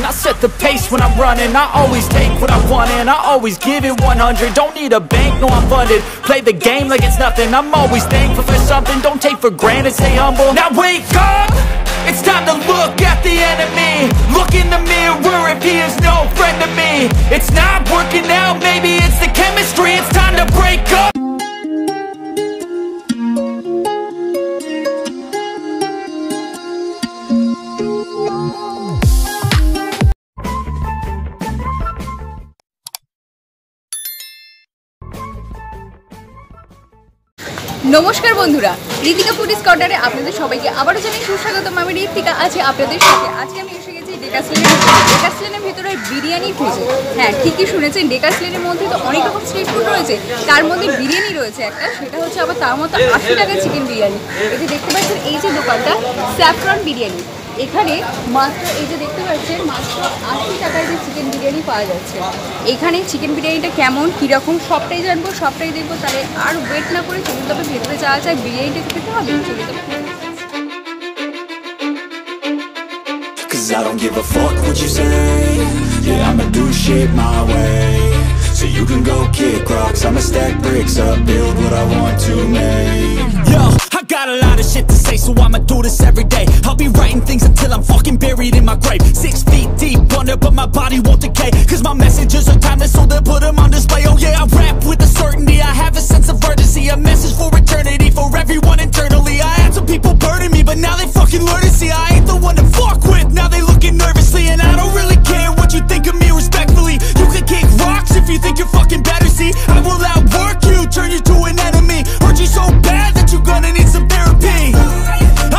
I set the pace when I'm running. I always take what I want and I always give it 100. Don't need a bank, no I'm funded. Play the game like it's nothing. I'm always thankful for something. Don't take for granted, stay humble. Now wake up, it's time to look at the enemy. Look in the mirror if he is no friend to me. It's not working out, maybe it's the chemistry. It's time to break up. নমস্কার বন্ধুরা, Ritika foodies কর্নারে আপনাদের সবাইকে আবারও জানাই সুস্বাগতম। আমি ঋতিকা আছি আপনাদের সাথে। আজকে আমি এসে গেছি ডেকাসলেনের ভেতরে বিরিয়ানি খুঁজে। হ্যাঁ, ঠিকই শুনেছেন, ডেকাসলেনের মধ্যে তো অনেক রকম স্ট্রিট ফুড রয়েছে, তার মধ্যে বিরিয়ানি রয়েছে একটা, সেটা হচ্ছে আবার তার মতো 80 টাকায় চিকেন বিরিয়ানি। এই যে দেখতে পাচ্ছেন, এই যে দোকানটা স্যাফরন বিরিয়ানি, এখানে মাত্র এই যে দেখতে পাচ্ছেন মাত্র 80 টাকায় যে চিকেন বিরিয়ানি পাওয়া যাচ্ছে। এখানে চিকেন বিরিয়ানিটা কেমন কীরকম সবটাই জানবো, সবটাই দেখবো। তাহলে আর ওয়েট না করে চলুন তবে ভেতরে যাওয়া যায়, বিরিয়ানিটা খেতে হবে। চলুন তবে। I don't give a fuck what you say. Yeah, I'ma do shit my way. So you can go kick rocks, I'ma stack bricks up, build what I want to make. Yo, I got a lot of shit to say, so I'ma do this every day. I'll be writing things until I'm fucking buried in my grave. 6 feet deep under, but my body won't decay. Cause my messages are timeless, so they'll put them on display. Oh yeah, I rap with a certainty, I have a sense of urgency. A message for eternity, for everyone internally. I had some people burning me, but now they fucking learn to see I ain't the one to fuck with. Now they looking nervously, and I don't really care what you think of me respectfully. You can kick rocks if you think you're fucking better, see. I will outwork you, turn you to an enemy. Hurt you so bad that you're gonna need some therapy.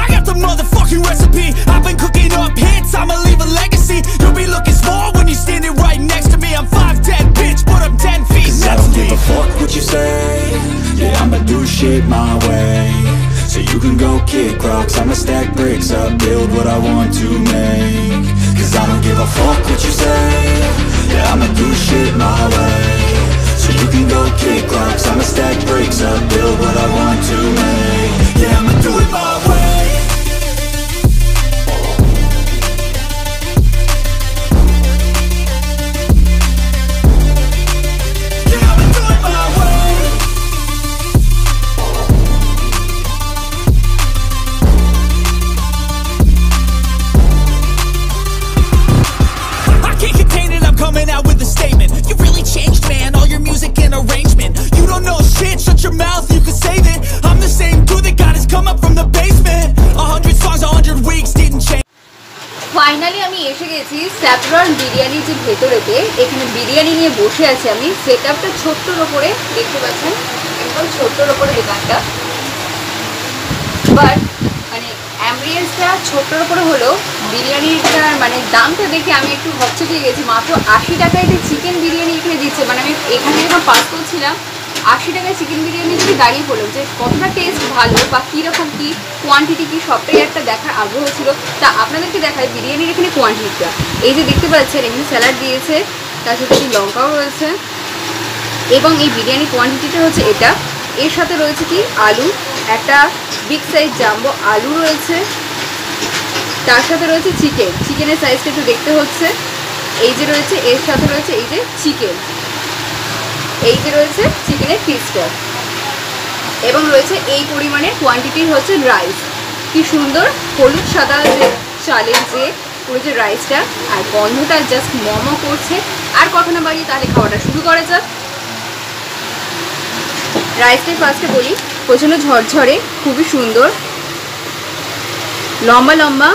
I got the motherfucking recipe. I've been cooking up hits, I'ma leave a legacy. You'll be looking small when you're standing right next to me. I'm 5'10", bitch, but I'm 10 feet. Cause I don't give a fuck what you say. Yeah, I'ma do shit my way. So you can go kick rocks, I'ma stack bricks up, build what I want to make. Cause I don't give a fuck what you say. Yeah, I'ma do shit my way. So you can go kick rocks, I'ma stack bricks up, build what I want to make. Yeah, I'ma do it my way. Finally আমি এসে গেছি saffron biryani যে ভেতরেতে। এখানে বিরিয়ানি নিয়ে বসে আছি আমি। সেটআপটা ছোট্টর ওপরে দেখতে পাচ্ছেন, একদম ছোট্টর ওপরে দোকানটা, বাট মানে অ্যাম্বিয়েন্সটা ছোট্টর ওপরে হলো। বিরিয়ানিটার মানে দামটা দেখে আমি একটু হকচকিয়ে গেছি। মাত্র 80 টাকায় যে চিকেন বিরিয়ানি এখানে দিচ্ছে, মানে আমি এখানে যখন পাস করছিলাম 80 টাকায় চিকেন বিরিয়ানি যদি দাঁড়িয়ে পড়লো, যে কতটা টেস্ট ভালো বা কীরকম কী কোয়ান্টিটি কী সবটাই একটা দেখার আগ্রহ ছিল। তা আপনাদেরকে দেখায় বিরিয়ানির এখানে কোয়ান্টিটিটা। এই যে দেখতে পাচ্ছেন এখানে স্যালাড দিয়েছে, তার সাথে একটি লঙ্কাও রয়েছে, এবং এই বিরিয়ানির কোয়ান্টিটিটা হচ্ছে এটা। এর সাথে রয়েছে কি আলু, একটা বিগ সাইজ জাম্বো আলু রয়েছে, তার সাথে রয়েছে চিকেনের সাইজটা একটু দেখতে হচ্ছে। এই যে রয়েছে এর সাথে রয়েছে এই যে চিকেন, এই যে রয়েছে চিকেনের পিসটা, এবং রয়েছে এই পরিমাণের কোয়ান্টিটির হচ্ছে রাইস। কি সুন্দর হলুদ সাদা যে চালের যে পুরো যে রাইসটা, আর গন্ধটা জাস্ট মমো করছে। আর কথা না বাড়িয়ে তাহলে খাওয়াটা শুরু করা যাক। রাইসটাই ফার্স্টে বলি, প্রচণ্ড ঝরঝরে, খুবই সুন্দর, লম্বা লম্বা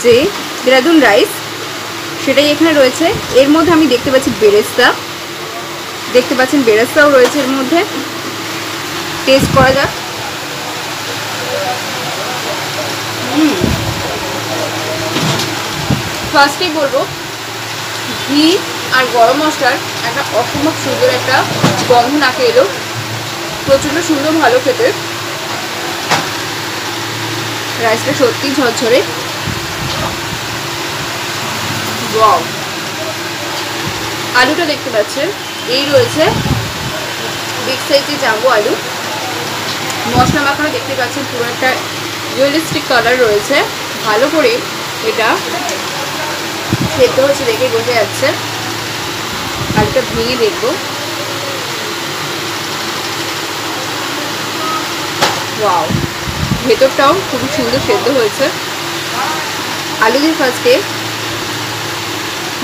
যে দেরাদুন রাইস, সেটাই এখানে রয়েছে। এর মধ্যে আমি দেখতে পাচ্ছি বেরেস্তা, দেখতে পাচ্ছেন বেরেস্তাও রয়েছে এর মধ্যে। টেস্ট করা যাক। ফার্স্টেই বলবো ঘি আর গরম মশলার একটা অসম্ভব সুন্দর একটা গন্ধ নাকে এলো, প্রচণ্ড সুন্দর, ভালো খেতে। রাইসটা সত্যি ঝরঝরে, ওয়াও। আলুটা দেখতে পাচ্ছেন এই রয়েছে বিগ সাইজের জাম্বো আলু, মশলা মাখানো দেখতে পাচ্ছেন, পুরো একটা রিয়েলিস্টিক কালার রয়েছে। ভালো করে এটা সেদ্ধ হচ্ছে দেখে বোঝা যাচ্ছে। আলুটা ভেঙে দেখবো। ওয়াও, ভেতরটাও খুব সুন্দর সেদ্ধ হয়েছে। আলু দিয়ে ফার্স্টে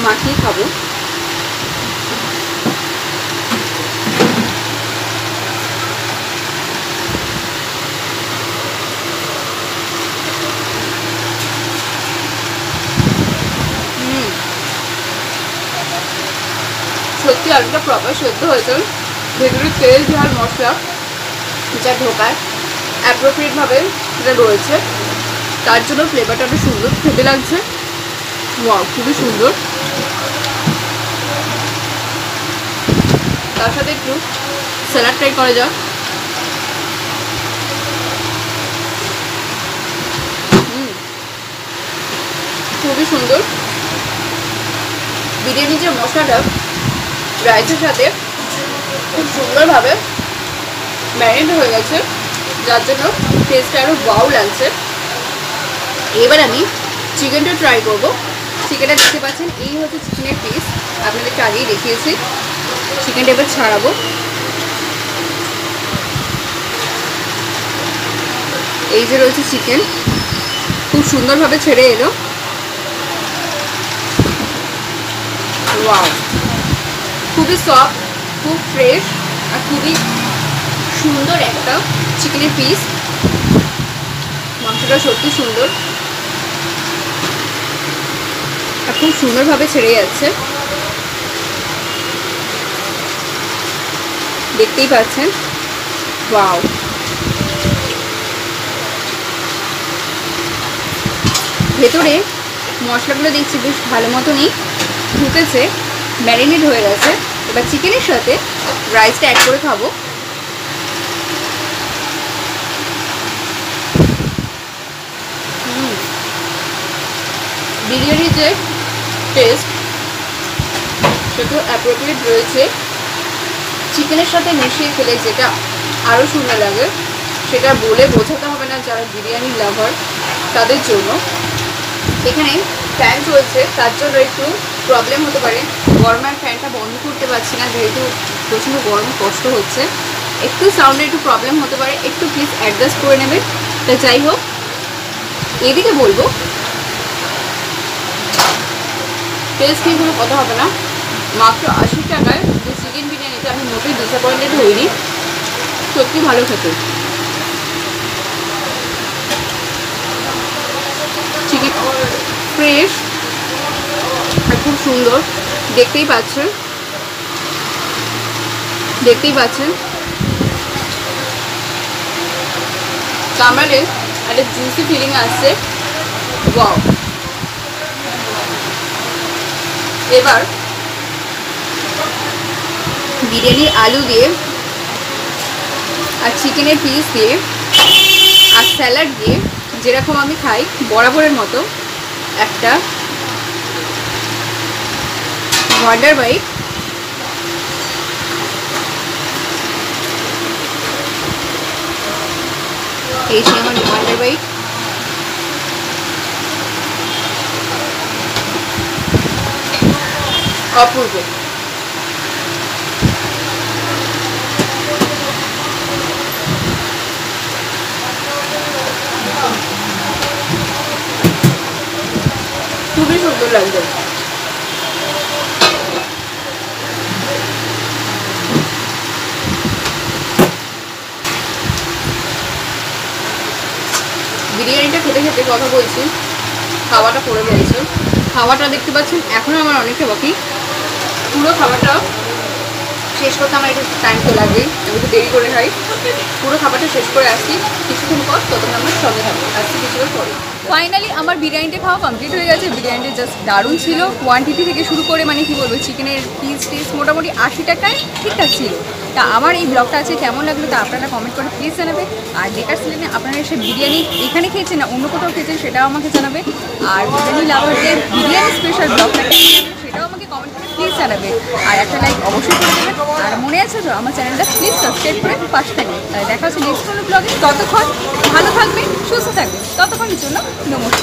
মাখিয়ে খাবো। সত্যি আলুটা প্রপার সেদ্ধ হয়েছে। ভেতরে তেল ঝাল মশলা যা ঢোকায় অ্যাপ্রোপ্রিয়েটভাবে সেটা রয়েছে, তার জন্য ফ্লেভারটা অনেক সুন্দর খেতে লাগছে। ওয়াও, খুবই সুন্দর। তার সাথে একটু স্যালাড ট্রাই করা যাক। খুবই সুন্দর। বিরিয়ানির যে মশলাটা রাইসের সাথে খুব সুন্দরভাবে ম্যারিনেট হয়ে গেছে, যার জন্য টেস্টটা আরও ওয়াও লাগছে। এবার আমি চিকেনটা ট্রাই করব। চিকেনটা দেখতে পাচ্ছেন, এই হচ্ছে চিকেনের পিস, আপনাদেরকে আগেই দেখিয়েছি। চিকেনটা এবার ছাড়াবো। এই যে রয়েছে চিকেন, খুব সুন্দরভাবে ছেড়ে এলো। ওয়াও, খুবই সফট, খুব ফ্রেশ আর খুবই সুন্দর একটা চিকেনের পিস। মাংসটা সত্যি সুন্দর আর খুব সুন্দরভাবে ছেড়ে যাচ্ছে, দেখতেই পাচ্ছেন। ওয়াও, ভেতরে মশলাগুলো দেখছি বেশ ভালো মতনই ঢুকেছে, ম্যারিনেট হয়ে গেছে। এবার চিকেনের সাথে রাইসটা অ্যাড করে খাবো। বিরিয়ানির যে টেস্ট সেটা অ্যাপ্রোপ্রিয়েট রয়েছে। চিকেনের সাথে মিশিয়ে খেলে যেটা আরও সুন্দর লাগে সেটা বলে বোঝাতে হবে না যারা বিরিয়ানি লাভার তাদের জন্য। এখানে ফ্যান চলছে, তার জন্য একটু প্রবলেম হতে পারে। গরমের ফ্যানটা বন্ধ করতে পারছি না, যেহেতু প্রচণ্ড গরম, কষ্ট হচ্ছে। একটু সাউন্ডে একটু প্রবলেম হতে পারে, একটু প্লিজ অ্যাডজাস্ট করে নেবেন। তা যাই হোক, এদিকে বলবো টেস্ট নিয়ে কোনো কথা হবে না। মাত্র 80 টাকায় যে চিকেন বিরিয়ানিটা আমি মোটেই ডিসঅ্যাপয়েন্টেড হইনি, সত্যি ভালো খেতে। চিকেন ফ্রেশ আর খুব সুন্দর, দেখতেই পাচ্ছেন। কামড়ালে একটা জুসি ফিলিং আসছে। ওয়াও, এবার বিরিয়ানির আলু দিয়ে আর চিকেনের পিস দিয়ে আর স্যালাড দিয়ে যেরকম আমি খাই বরাবরের মতো একটা ওয়ান্ডার বাইট। এই যে আমার ওয়ান্ডার বাইট। অপূর্ব। খুবই সুন্দর লাগবে। বিরিয়ানিটা খেতে খেতে কথা বলছি, খাওয়াটা পড়ে রয়েছে। খাওয়াটা দেখতে পাচ্ছেন এখনও আমার অনেকটা বাকি। পুরো খাবারটা শেষ করতে আমার একটু টাইম তো লাগবে, আমি একটু দেরি করে খাই। পুরো খাবারটা শেষ করে আসছি কিছুক্ষণ পর, তখন আমার সঙ্গে থাকবো। আসছি কিছুক্ষণ পরে। ফাইনালি আমার বিরিয়ানিটা খাওয়া কমপ্লিট হয়ে গেছে। বিরিয়ানিটা জাস্ট দারুণ ছিল। কোয়ান্টিটি থেকে শুরু করে মানে কি বলবো, চিকেনের পিস টিস মোটামুটি 80 টাকায় ঠিকঠাক ছিল। তা আমার এই ব্লগটা আছে কেমন লাগলো তা আপনারা কমেন্ট করে প্লিজ জানাবে। আর ডেকার্সলেনে আপনারা এসে বিরিয়ানি এখানে খেয়েছেন না অন্য কোথাও খেয়েছেন সেটাও আমাকে জানাবে। আর বিরিয়ানি লাভারদের বিরিয়ানি স্পেশাল ব্লগটা সেটাও আমাকে কমেন্ট করে প্লিজ জানাবে। আর একটা লাইক অবশ্যই করে দেবেন। আর মনে আছে তো আমার চ্যানেলটা প্লিজ সাবস্ক্রাইব করে পাশে থাকবেন। তাহলে দেখা হচ্ছে নেক্সট কোনো ব্লগে। ততক্ষণ ভালো থাকবেন, সুস্থ থাকবেন। ততক্ষণের জন্য নমস্কার।